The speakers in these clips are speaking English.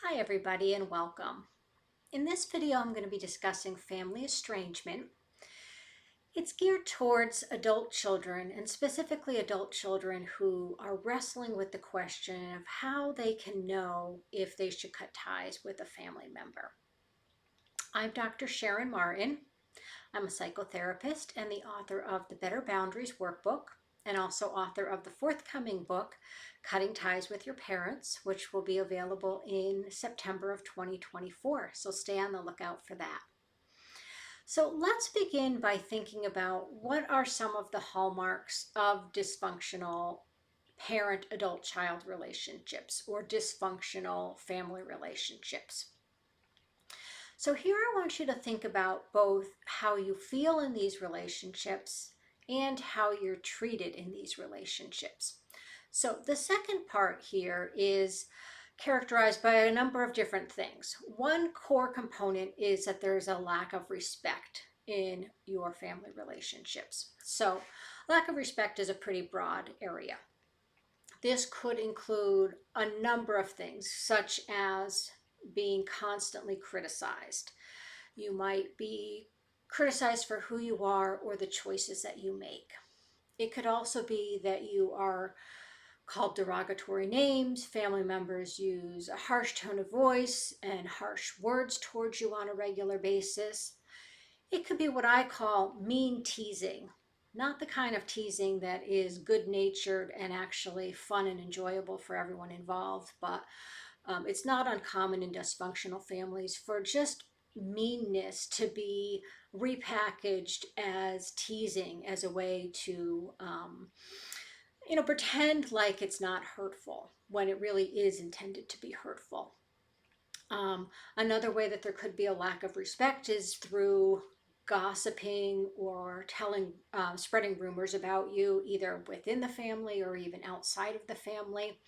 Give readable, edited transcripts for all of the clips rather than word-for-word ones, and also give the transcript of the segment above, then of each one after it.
Hi everybody and welcome. In this video I'm going to be discussing family estrangement. It's geared towards adult children and specifically adult children who are wrestling with the question of how they can know if they should cut ties with a family member. I'm Dr. Sharon Martin. I'm a psychotherapist and the author of the Better Boundaries workbook and also author of the forthcoming book, Cutting Ties with Your Parents, which will be available in September of 2024. So stay on the lookout for that. So let's begin by thinking about what are some of the hallmarks of dysfunctional parent-adult-child relationships or dysfunctional family relationships. So here I want you to think about both how you feel in these relationships and how you're treated in these relationships. So the second part here is characterized by a number of different things. One core component is that there's a lack of respect in your family relationships. So lack of respect is a pretty broad area. This could include a number of things, such as being constantly criticized. You might be criticized for who you are or the choices that you make. It could also be that you are called derogatory names. Family members use a harsh tone of voice and harsh words towards you on a regular basis. It could be what I call mean teasing. Not the kind of teasing that is good-natured and actually fun and enjoyable for everyone involved, but it's not uncommon in dysfunctional families for just meanness to be repackaged as teasing, as a way to pretend like it's not hurtful when it really is intended to be hurtful. Another way that there could be a lack of respect is through gossiping or spreading rumors about you, either within the family or even outside of the family.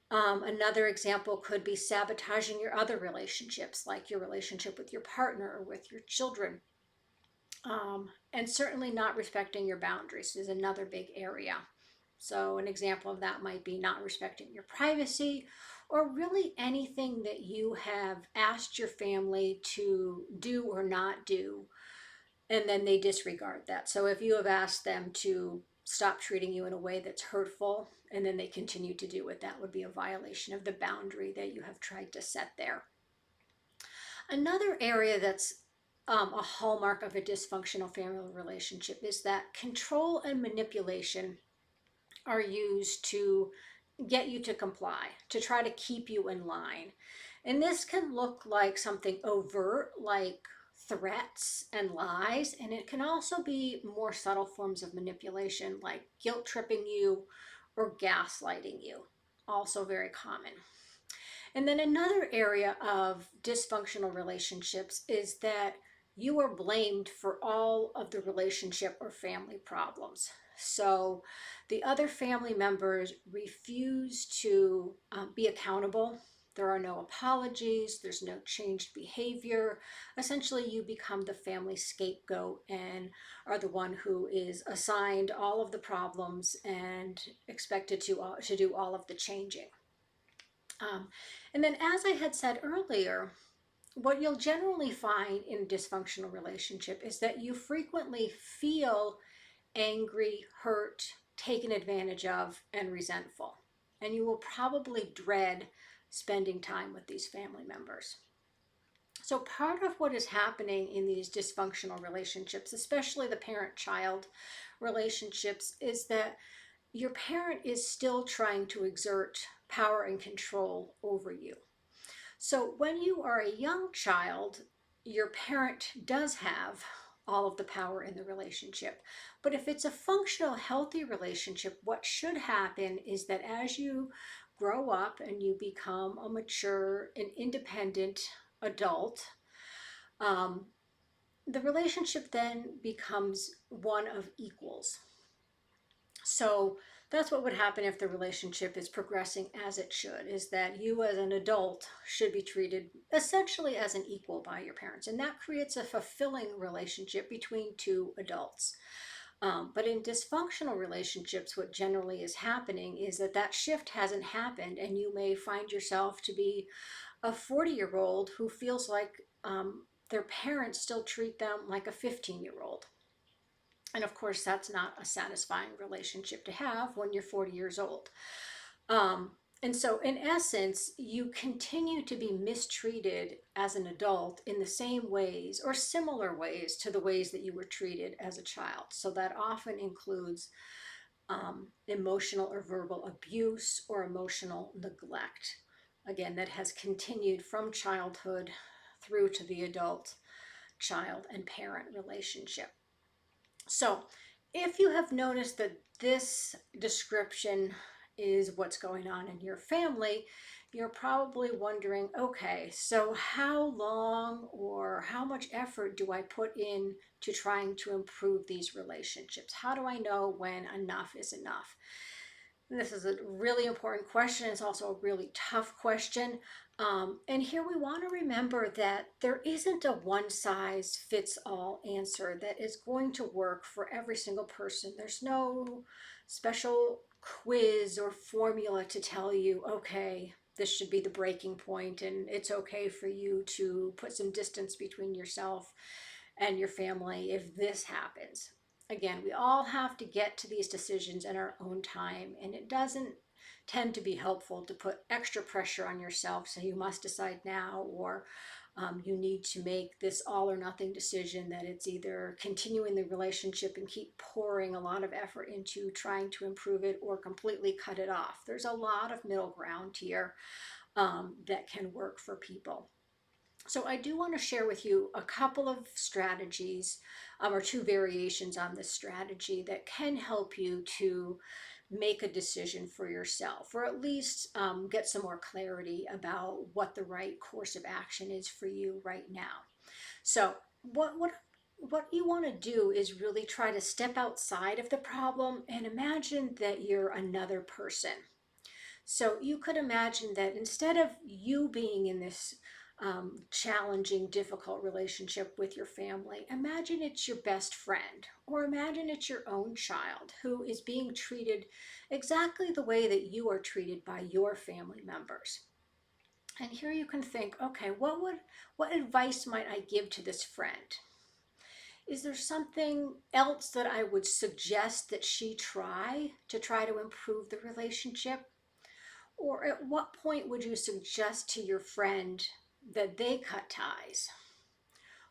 Another example could be sabotaging your other relationships, like your relationship with your partner or with your children. And certainly not respecting your boundaries is another big area. So an example of that might be not respecting your privacy, or really anything that you have asked your family to do or not do, and then they disregard that. So if you have asked them to stop treating you in a way that's hurtful, and then they continue to do it, that would be a violation of the boundary that you have tried to set there. Another area that's a hallmark of a dysfunctional family relationship is that control and manipulation are used to get you to comply, to try to keep you in line. And this can look like something overt, like threats and lies, and it can also be more subtle forms of manipulation, like guilt tripping you or gaslighting you, also very common. And then another area of dysfunctional relationships is that you are blamed for all of the relationship or family problems. So the other family members refuse to be accountable. There are no apologies, there's no changed behavior. Essentially, you become the family scapegoat and are the one who is assigned all of the problems and expected to do all of the changing. And then, as I had said earlier, what you'll generally find in a dysfunctional relationship is that you frequently feel angry, hurt, taken advantage of, and resentful. And you will probably dread spending time with these family members. So part of what is happening in these dysfunctional relationships, especially the parent-child relationships, is that your parent is still trying to exert power and control over you. So when you are a young child, your parent does have all of the power in the relationship. But if it's a functional, healthy relationship, what should happen is that as you grow up and you become a mature and independent adult, the relationship then becomes one of equals. So that's what would happen if the relationship is progressing as it should, is that you as an adult should be treated essentially as an equal by your parents. And that creates a fulfilling relationship between two adults. But in dysfunctional relationships, what generally is happening is that that shift hasn't happened, and you may find yourself to be a 40-year-old who feels like their parents still treat them like a 15-year-old. And of course, that's not a satisfying relationship to have when you're 40 years old. And so, in essence, you continue to be mistreated as an adult in the same ways or similar ways to the ways that you were treated as a child. So, that often includes emotional or verbal abuse or emotional neglect. Again, that has continued from childhood through to the adult child and parent relationship. So, if you have noticed that this description is what's going on in your family, you're probably wondering, okay, so how long or how much effort do I put in to trying to improve these relationships? How do I know when enough is enough? And this is a really important question. It's also a really tough question. And here we want to remember that there isn't a one size fits all answer that is going to work for every single person. There's no special quiz or formula to tell you, okay, this should be the breaking point, and it's okay for you to put some distance between yourself and your family if this happens. Again, we all have to get to these decisions in our own time, and it doesn't tend to be helpful to put extra pressure on yourself. So you must decide now, or you need to make this all or nothing decision that it's either continuing the relationship and keep pouring a lot of effort into trying to improve it or completely cut it off. There's a lot of middle ground here that can work for people. So I do want to share with you a couple of strategies or two variations on this strategy that can help you to make a decision for yourself, or at least get some more clarity about what the right course of action is for you right now. So what you want to do is really try to step outside of the problem and imagine that you're another person. So you could imagine that instead of you being in this challenging, difficult relationship with your family, imagine it's your best friend, or imagine it's your own child who is being treated exactly the way that you are treated by your family members. And here you can think, okay, what advice might I give to this friend? Is there something else that I would suggest that she try to improve the relationship? Or at what point would you suggest to your friend that they cut ties?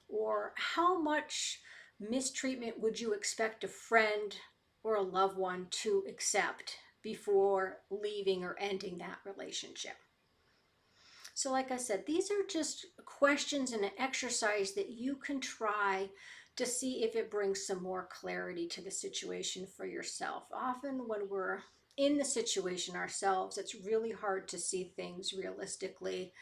Or how much mistreatment would you expect a friend or a loved one to accept before leaving or ending that relationship? So, like I said, these are just questions and an exercise that you can try to see if it brings some more clarity to the situation for yourself. Often, when we're in the situation ourselves, it's really hard to see things realistically.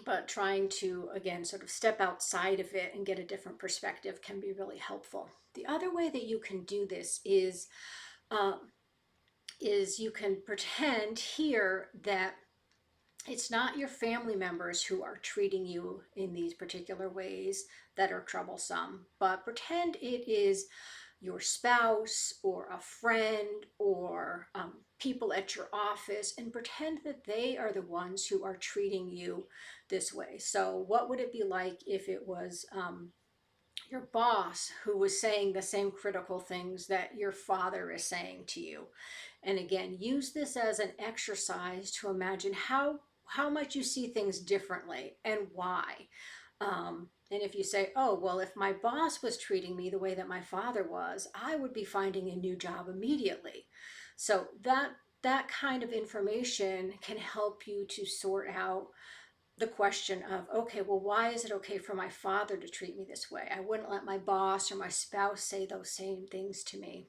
But trying to, again, sort of step outside of it and get a different perspective can be really helpful. The other way that you can do this is you can pretend here that it's not your family members who are treating you in these particular ways that are troublesome, but pretend it is your spouse or a friend or people at your office, and pretend that they are the ones who are treating you this way. So what would it be like if it was your boss who was saying the same critical things that your father is saying to you? And again, use this as an exercise to imagine how much you see things differently and why. And if you say, oh, well, if my boss was treating me the way that my father was, I would be finding a new job immediately. So that kind of information can help you to sort out the question of, okay, well, why is it okay for my father to treat me this way? I wouldn't let my boss or my spouse say those same things to me.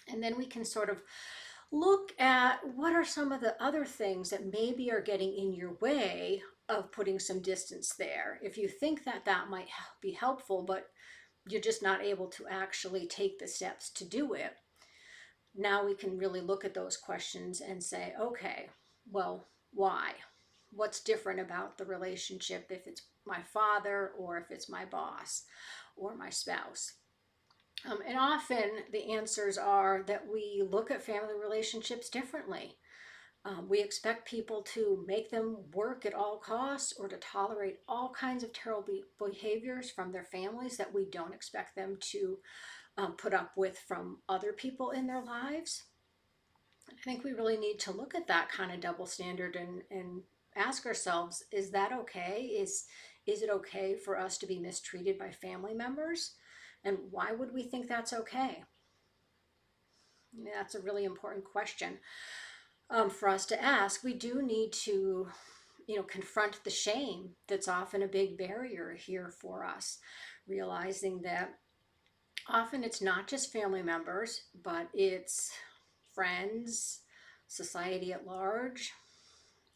And then we can sort of look at what are some of the other things that maybe are getting in your way of putting some distance there. If you think that that might be helpful, but you're just not able to actually take the steps to do it, now we can really look at those questions and say, okay, well, why? What's different about the relationship if it's my father or if it's my boss or my spouse? And often the answers are that we look at family relationships differently. We expect people to make them work at all costs or to tolerate all kinds of terrible behaviors from their families that we don't expect them to put up with from other people in their lives. I think we really need to look at that kind of double standard and ask ourselves, is that okay? Is it okay for us to be mistreated by family members? And why would we think that's okay? I mean, that's a really important question for us to ask. We do need to, confront the shame that's often a big barrier here for us, realizing that often it's not just family members, but it's friends, society at large,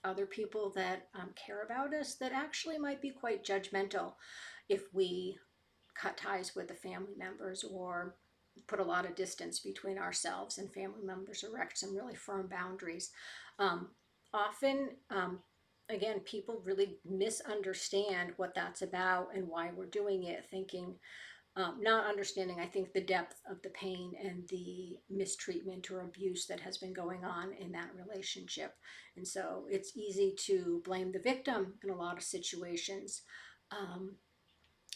other people that care about us that actually might be quite judgmental if we cut ties with the family members or put a lot of distance between ourselves and family members, erect some really firm boundaries. Um, Often, again, people really misunderstand what that's about and why we're doing it, thinking, not understanding, I think, the depth of the pain and the mistreatment or abuse that has been going on in that relationship. And so it's easy to blame the victim in a lot of situations. Um,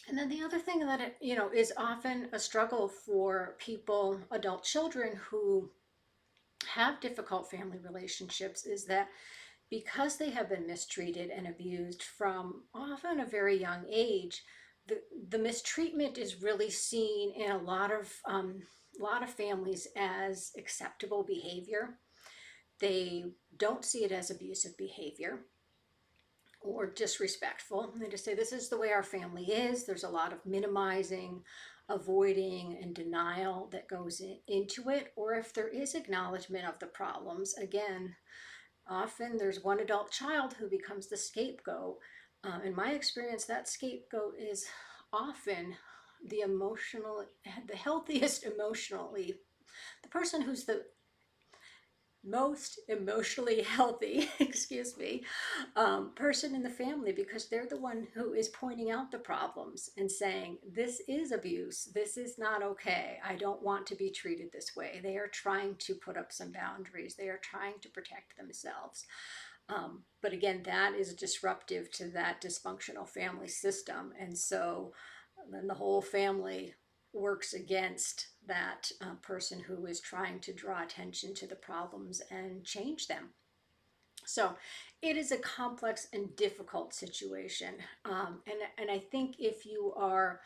and then the other thing that is often a struggle for people, adult children who have difficult family relationships, is that because they have been mistreated and abused from often a very young age, the mistreatment is really seen in a lot of families as acceptable behavior. They don't see it as abusive behavior or disrespectful. They just say, this is the way our family is. There's a lot of minimizing, avoiding, and denial that goes into it. Or if there is acknowledgement of the problems, again, often there's one adult child who becomes the scapegoat. In my experience, that scapegoat is often the healthiest emotionally, the person who's the most emotionally healthy, excuse me, person in the family, because they're the one who is pointing out the problems and saying, this is abuse. This is not okay. I don't want to be treated this way. They are trying to put up some boundaries. They are trying to protect themselves. But again, that is disruptive to that dysfunctional family system. And so then the whole family works against that person who is trying to draw attention to the problems and change them. So it is a complex and difficult situation. And I think if you are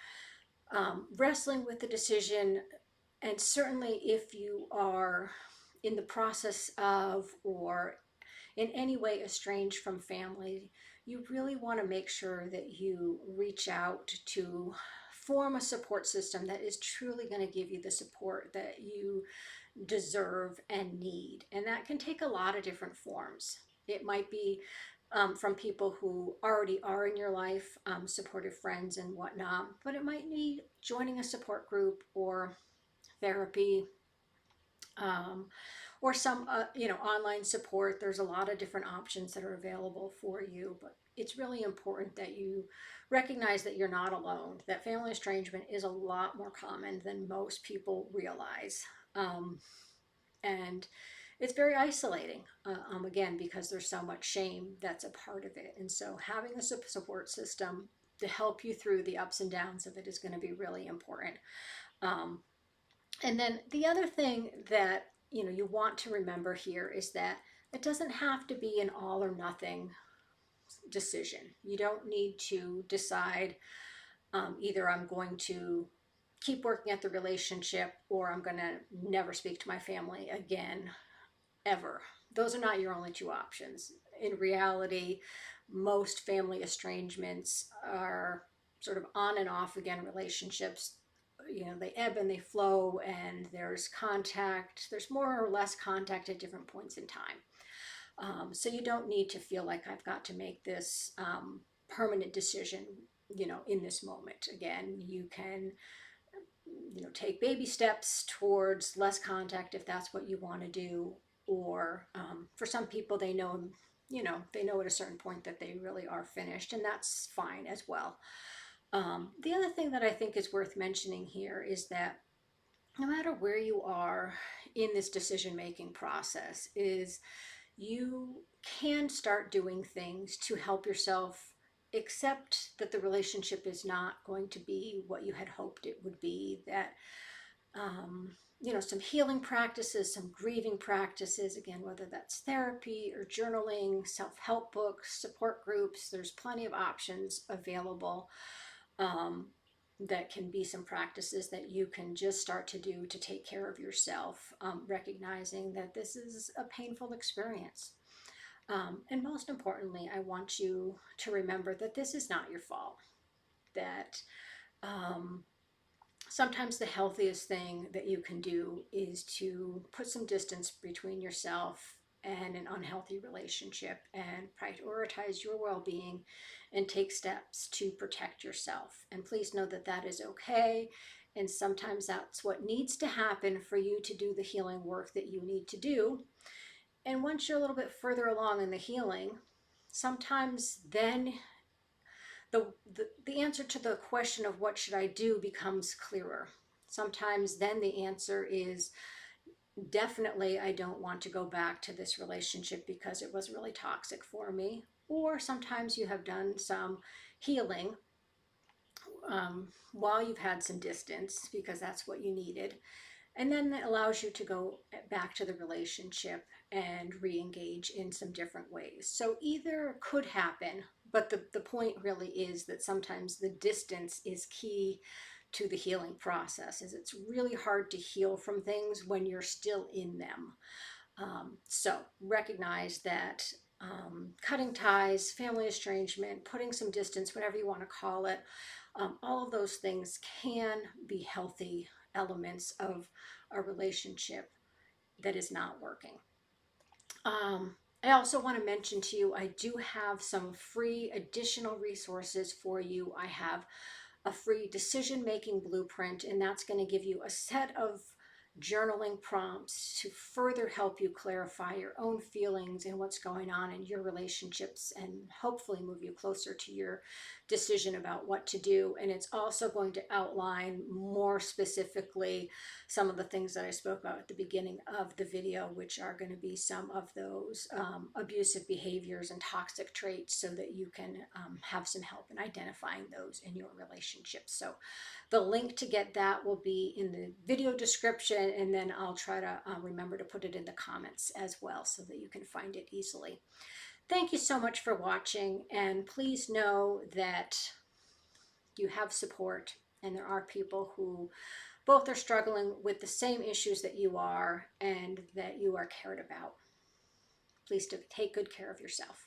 wrestling with the decision, and certainly if you are in the process of or in any way estranged from family, you really want to make sure that you reach out to form a support system that is truly going to give you the support that you deserve and need. And that can take a lot of different forms. It might be from people who already are in your life, supportive friends and whatnot, but it might need joining a support group or therapy, um, or some online support. There's a lot of different options that are available for you, but it's really important that you recognize that you're not alone, that family estrangement is a lot more common than most people realize. And it's very isolating, again, because there's so much shame that's a part of it. And so having a support system to help you through the ups and downs of it is going to be really important. um, and then the other thing that you want to remember here is that it doesn't have to be an all or nothing decision. You don't need to decide, either I'm going to keep working at the relationship or I'm going to never speak to my family again, ever. Those are not your only two options. In reality, most family estrangements are sort of on and off again relationships. They ebb and they flow, and there's contact. There's more or less contact at different points in time. So you don't need to feel like I've got to make this permanent decision, in this moment. Again, you can, take baby steps towards less contact if that's what you want to do. Or for some people, they know at a certain point that they really are finished, and that's fine as well. The other thing that I think is worth mentioning here is that no matter where you are in this decision-making process, is you can start doing things to help yourself accept that the relationship is not going to be what you had hoped it would be, that some healing practices, some grieving practices, again, whether that's therapy or journaling, self-help books, support groups, there's plenty of options available. That can be some practices that you can just start to do to take care of yourself, recognizing that this is a painful experience. And most importantly, I want you to remember that this is not your fault, that um, sometimes the healthiest thing that you can do is to put some distance between yourself and an unhealthy relationship and prioritize your well-being and take steps to protect yourself. And please know that that is okay. And sometimes that's what needs to happen for you to do the healing work that you need to do. And once you're a little bit further along in the healing, sometimes then the answer to the question of what should I do becomes clearer. Sometimes then the answer is definitely I don't want to go back to this relationship because it was really toxic for me. Or sometimes you have done some healing while you've had some distance because that's what you needed. And then that allows you to go back to the relationship and re-engage in some different ways. So either could happen, but the point really is that sometimes the distance is key to the healing process, is it's really hard to heal from things when you're still in them. So recognize that cutting ties, family estrangement, putting some distance, whatever you want to call it, all of those things can be healthy elements of a relationship that is not working. I also want to mention to you, I do have some free additional resources for you. I have a free decision-making blueprint, and that's going to give you a set of journaling prompts to further help you clarify your own feelings and what's going on in your relationships and hopefully move you closer to your decision about what to do. And it's also going to outline more specifically some of the things that I spoke about at the beginning of the video, which are going to be some of those abusive behaviors and toxic traits, so that you can have some help in identifying those in your relationship. So the link to get that will be in the video description, and then I'll try to remember to put it in the comments as well so that you can find it easily. Thank you so much for watching, and please know that you have support, and there are people who both are struggling with the same issues that you are, and that you are cared about. Please take good care of yourself.